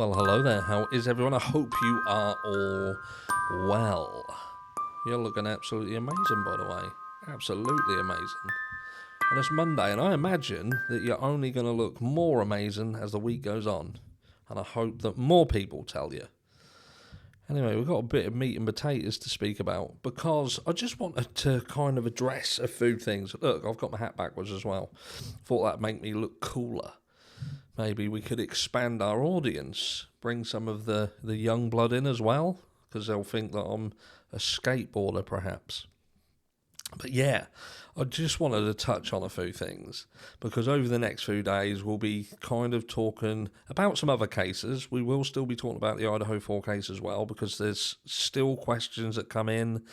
Well, hello there. How is everyone? I hope you are all well. You're looking absolutely amazing, by the way. Absolutely amazing. And it's Monday, and I imagine that you're only going to look more amazing as the week goes on. And I hope that more people tell you. Anyway, we've got a bit of meat and potatoes to speak about because I just wanted to kind of address a few things. Look, I've got my hat backwards as well. Thought that'd make me look cooler. Maybe we could expand our audience, bring some of the young blood in as well, because they'll think that I'm a skateboarder perhaps. But yeah, I just wanted to touch on a few things, because over the next few days we'll be kind of talking about some other cases. We will still be talking about the Idaho 4 case as well, because there's still questions that come in,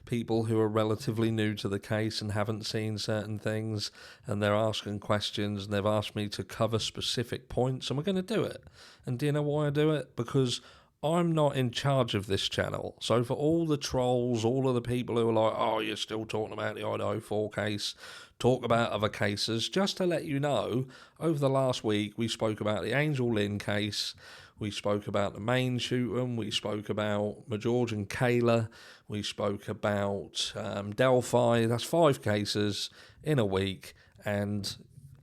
people who are relatively new to the case and haven't seen certain things, and they're asking questions, and they've asked me to cover specific points, and we're going to do it. And do you know why I do it? Because I'm not in charge of this channel. So for all the trolls, all of the people who are like, oh, you're still talking about the Idaho 4 case, talk about other cases, just to let you know, over the last week we spoke about the Angel Lynn case, we spoke about the Maine shooting, we spoke about George and Kayla, we spoke about Delphi. That's 5 cases in a week, and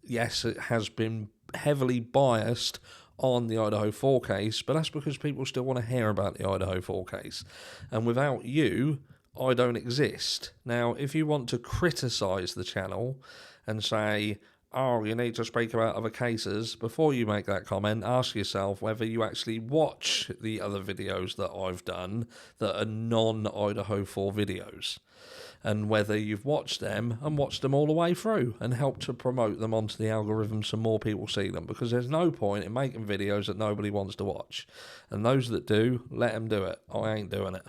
yes, it has been heavily biased on the Idaho 4 case, but that's because people still want to hear about the Idaho 4 case. And without you, I don't exist. Now, if you want to criticise the channel and say, oh, you need to speak about other cases, before you make that comment, ask yourself whether you actually watch the other videos that I've done that are non-Idaho 4 videos, and whether you've watched them and watched them all the way through and helped to promote them onto the algorithm so more people see them, because there's no point in making videos that nobody wants to watch. And those that do, let them do it. I ain't doing it.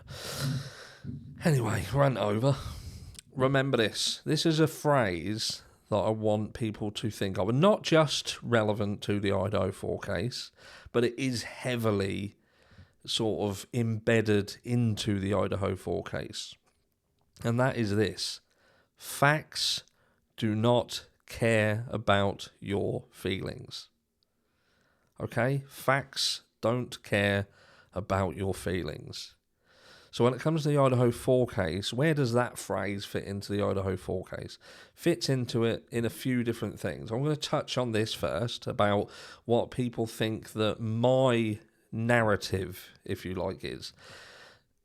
Anyway, rant over. Remember this. This is a phrase that I want people to think of, and not just relevant to the Idaho 4 case, but it is heavily sort of embedded into the Idaho 4 case. And that is this: facts do not care about your feelings. Okay? Facts don't care about your feelings. So when it comes to the Idaho 4 case, where does that phrase fit into the Idaho 4 case? Fits into it in a few different things. I'm going to touch on this first, about what people think that my narrative, if you like, is.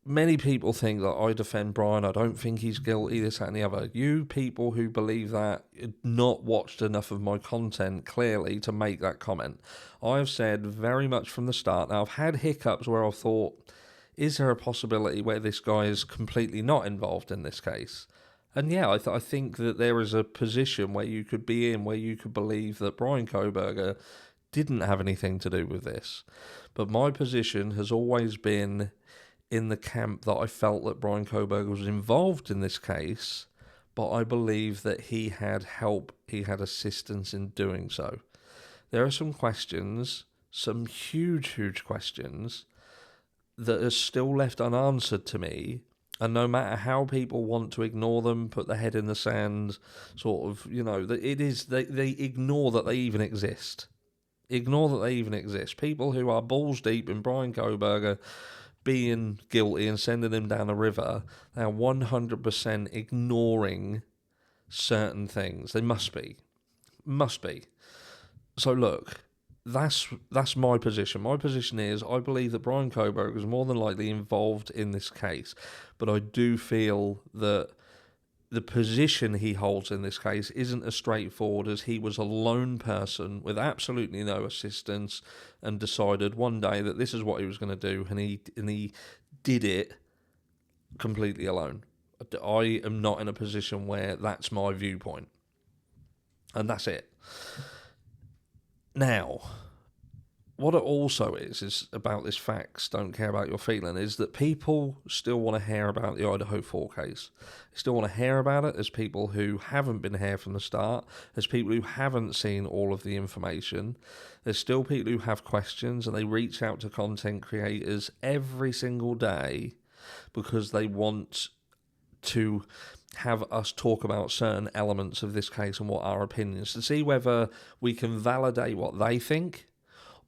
Many people think that I defend Brian, I don't think he's guilty, this, that and the other. You people who believe that, not watched enough of my content clearly to make that comment. I have said very much from the start, now I've had hiccups where I've thought, is there a possibility where this guy is completely not involved in this case? And yeah, I think that there is a position where you could be in, where you could believe that Brian Kohberger didn't have anything to do with this. But my position has always been in the camp that I felt that Brian Kohberger was involved in this case, but I believe that he had help, he had assistance in doing so. There are some questions, some huge questions, that are still left unanswered to me, and no matter how people want to ignore them, put their head in the sand, sort of, you know, they ignore that they even exist. Ignore that they even exist. People who are balls deep in Brian Kohberger being guilty and sending him down the river, they are 100% ignoring certain things. They must be. So look, that's my position. My position is, I believe that Brian Kohberger is more than likely involved in this case, but I do feel that the position he holds in this case isn't as straightforward as he was a lone person with absolutely no assistance and decided one day that this is what he was going to do, and he did it completely alone. I am not in a position where that's my viewpoint, and that's it. Now, what it also is about this facts don't care about your feeling, is that people still want to hear about the Idaho 4 case. They still want to hear about it. There's people who haven't been here from the start. There's people who haven't seen all of the information. There's still people who have questions, and they reach out to content creators every single day because they want to have us talk about certain elements of this case and what our opinions, to see whether we can validate what they think,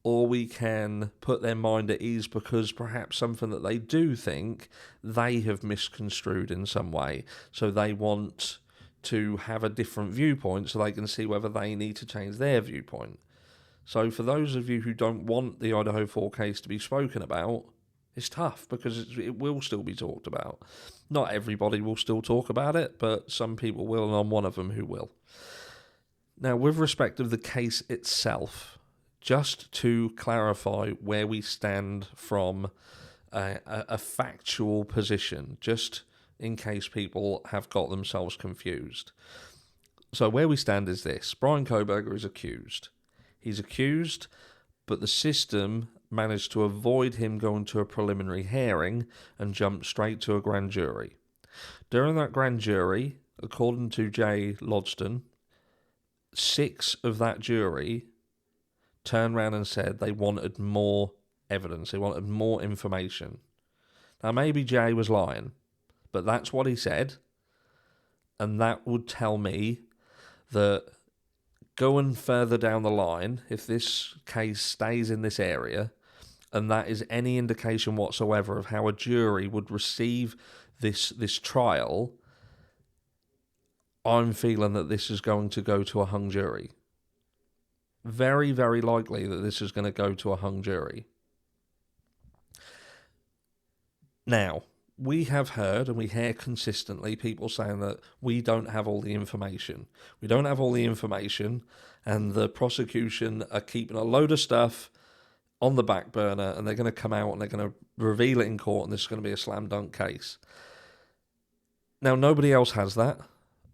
or we can put their mind at ease because perhaps something that they do think they have misconstrued in some way. So they want to have a different viewpoint so they can see whether they need to change their viewpoint. So for those of you who don't want the Idaho 4 case to be spoken about, it's tough because it will still be talked about. Not everybody will still talk about it, but some people will, and I'm one of them who will. Now, with respect of the case itself, just to clarify where we stand from a factual position, just in case people have got themselves confused. So where we stand is this. Brian Kohberger is accused. He's accused, but the system managed to avoid him going to a preliminary hearing and jump straight to a grand jury. During that grand jury, according to Jay Lodston, 6 of that jury turned around and said they wanted more evidence, they wanted more information. Now, maybe Jay was lying, but that's what he said, and that would tell me that going further down the line, if this case stays in this area, and that is any indication whatsoever of how a jury would receive this trial, I'm feeling that this is going to go to a hung jury. Very, very likely that this is going to go to a hung jury. Now, we have heard and we hear consistently people saying that we don't have all the information. We don't have all the information, and the prosecution are keeping a load of stuff on the back burner, and they're going to come out and they're going to reveal it in court, and this is going to be a slam dunk case. Now, nobody else has that,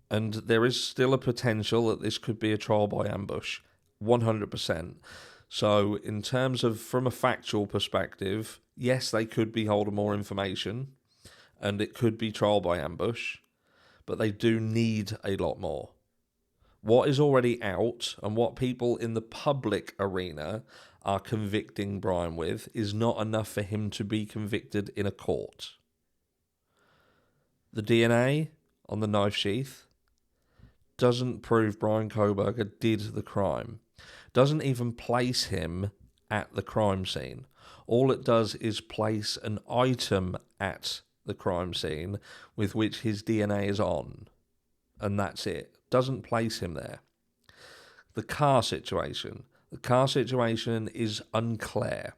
and there is still a potential that this could be a trial by ambush, 100%. So in terms of, from a factual perspective, yes, they could be holding more information, and it could be trial by ambush, but they do need a lot more. What is already out and what people in the public arena are convicting Brian with is not enough for him to be convicted in a court. The DNA on the knife sheath doesn't prove Brian Kohberger did the crime. Doesn't even place him at the crime scene. All it does is place an item at the crime scene with which his DNA is on. And that's it. Doesn't place him there. The car situation. The car situation is unclear.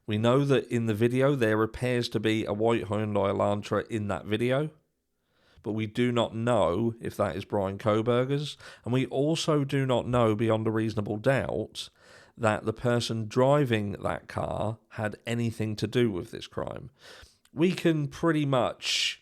We know that in the video there appears to be a white Hyundai Elantra in that video, but we do not know if that is Brian Kohberger's, and we also do not know beyond a reasonable doubt that the person driving that car had anything to do with this crime. We can pretty much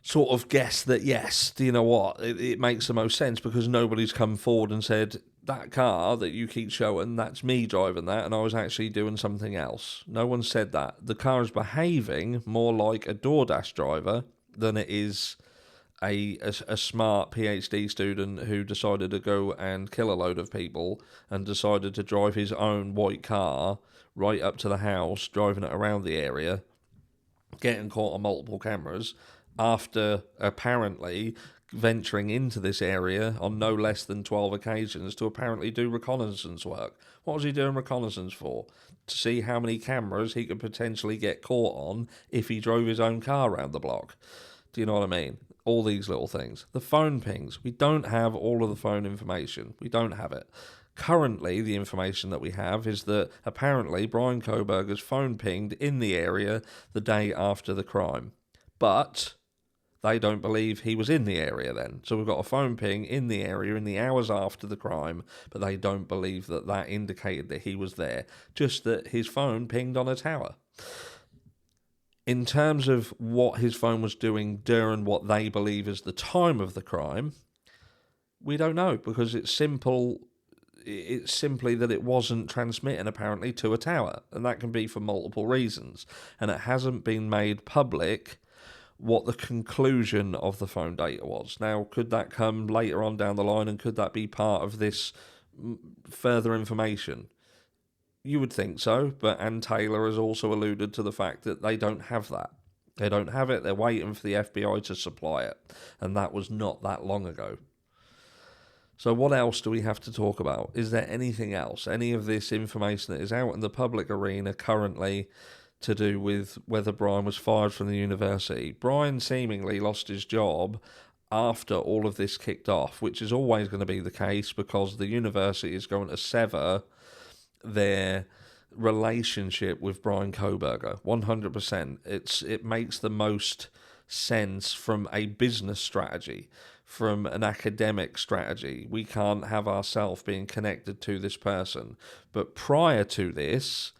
sort of guess that, yes, do you know what, it makes the most sense because nobody's come forward and said, that car that you keep showing, that's me driving that, and I was actually doing something else. No one said that. The car is behaving more like a DoorDash driver than it is a smart PhD student who decided to go and kill a load of people and decided to drive his own white car right up to the house, driving it around the area, getting caught on multiple cameras, after apparently venturing into this area on no less than 12 occasions to apparently do reconnaissance work. What was he doing reconnaissance for? To see how many cameras he could potentially get caught on if he drove his own car around the block. Do you know what I mean? All these little things. The phone pings. We don't have all of the phone information. We don't have it. Currently, the information that we have is that apparently Brian Kohberger's phone pinged in the area the day after the crime. But they don't believe he was in the area then. So we've got a phone ping in the area in the hours after the crime, but they don't believe that that indicated that he was there, just that his phone pinged on a tower. In terms of what his phone was doing during what they believe is the time of the crime, we don't know, because it's simply that it wasn't transmitting apparently to a tower, and that can be for multiple reasons, and it hasn't been made public what the conclusion of the phone data was. Now, could that come later on down the line, and could that be part of this further information? You would think so, but Ann Taylor has also alluded to the fact that they don't have that. They don't have it, they're waiting for the FBI to supply it, and that was not that long ago. So what else do we have to talk about? Is there anything else? Any of this information that is out in the public arena currently to do with whether Brian was fired from the university? Brian seemingly lost his job after all of this kicked off, which is always going to be the case because the university is going to sever their relationship with Brian Kohberger. 100%. It makes the most sense from a business strategy, from an academic strategy. We can't have ourselves being connected to this person. But prior to this,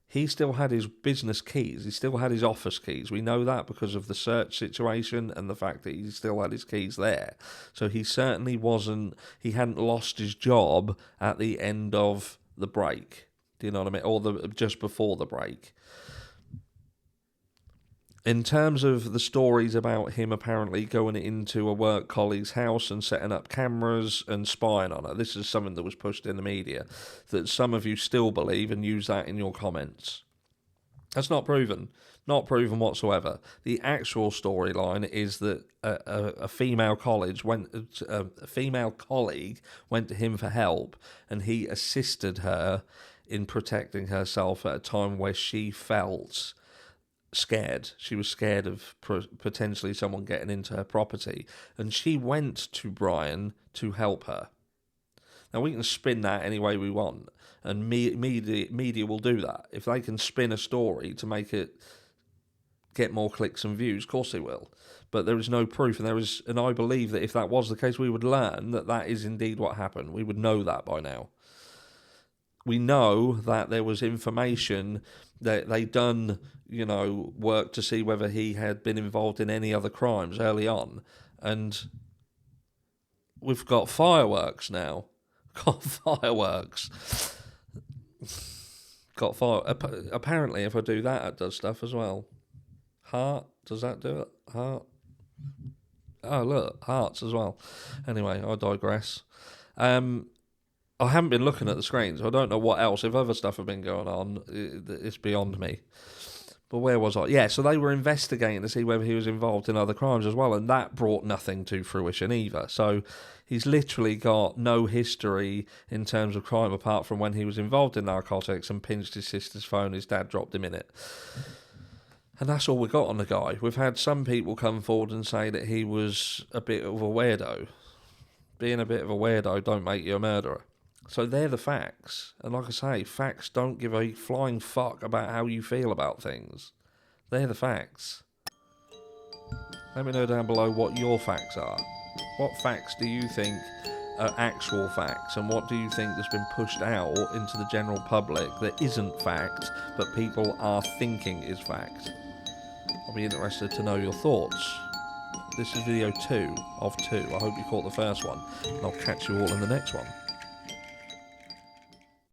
he still had his business keys. He still had his office keys. We know that because of the search situation and the fact that he still had his keys there. So he certainly he hadn't lost his job at the end of the break. Do you know what I mean? Or just before the break. In terms of the stories about him apparently going into a work colleague's house and setting up cameras and spying on her, this is something that was pushed in the media that some of you still believe and use that in your comments. That's not proven. Not proven whatsoever. The actual storyline is that a female colleague went to him for help, and he assisted her in protecting herself at a time where she felt scared. She was scared of potentially someone getting into her property, and she went to Brian to help her. Now, we can spin that any way we want, and media will do that. If they can spin a story to make it get more clicks and views, of course they will. But there is no proof, and I believe that if that was the case, we would learn that that is indeed what happened. We would know that by now. We know that there was information that they done, work to see whether he had been involved in any other crimes early on. And we've got fireworks now. Got fireworks. Apparently, if I do that, it does stuff as well. Heart, does that do it? Heart. Oh, look, hearts as well. Anyway, I digress. I haven't been looking at the screens. I don't know what else. If other stuff have been going on, it's beyond me. But where was I? Yeah, so they were investigating to see whether he was involved in other crimes as well, and that brought nothing to fruition either. So he's literally got no history in terms of crime apart from when he was involved in narcotics and pinched his sister's phone. His dad dropped him in it. And that's all we got on the guy. We've had some people come forward and say that he was a bit of a weirdo. Being a bit of a weirdo don't make you a murderer. So they're the facts. And like I say, facts don't give a flying fuck about how you feel about things. They're the facts. Let me know down below what your facts are. What facts do you think are actual facts? And what do you think has been pushed out into the general public that isn't fact, but people are thinking is fact? I'll be interested to know your thoughts. This is video 2 of 2. I hope you caught the first one. And I'll catch you all in the next one.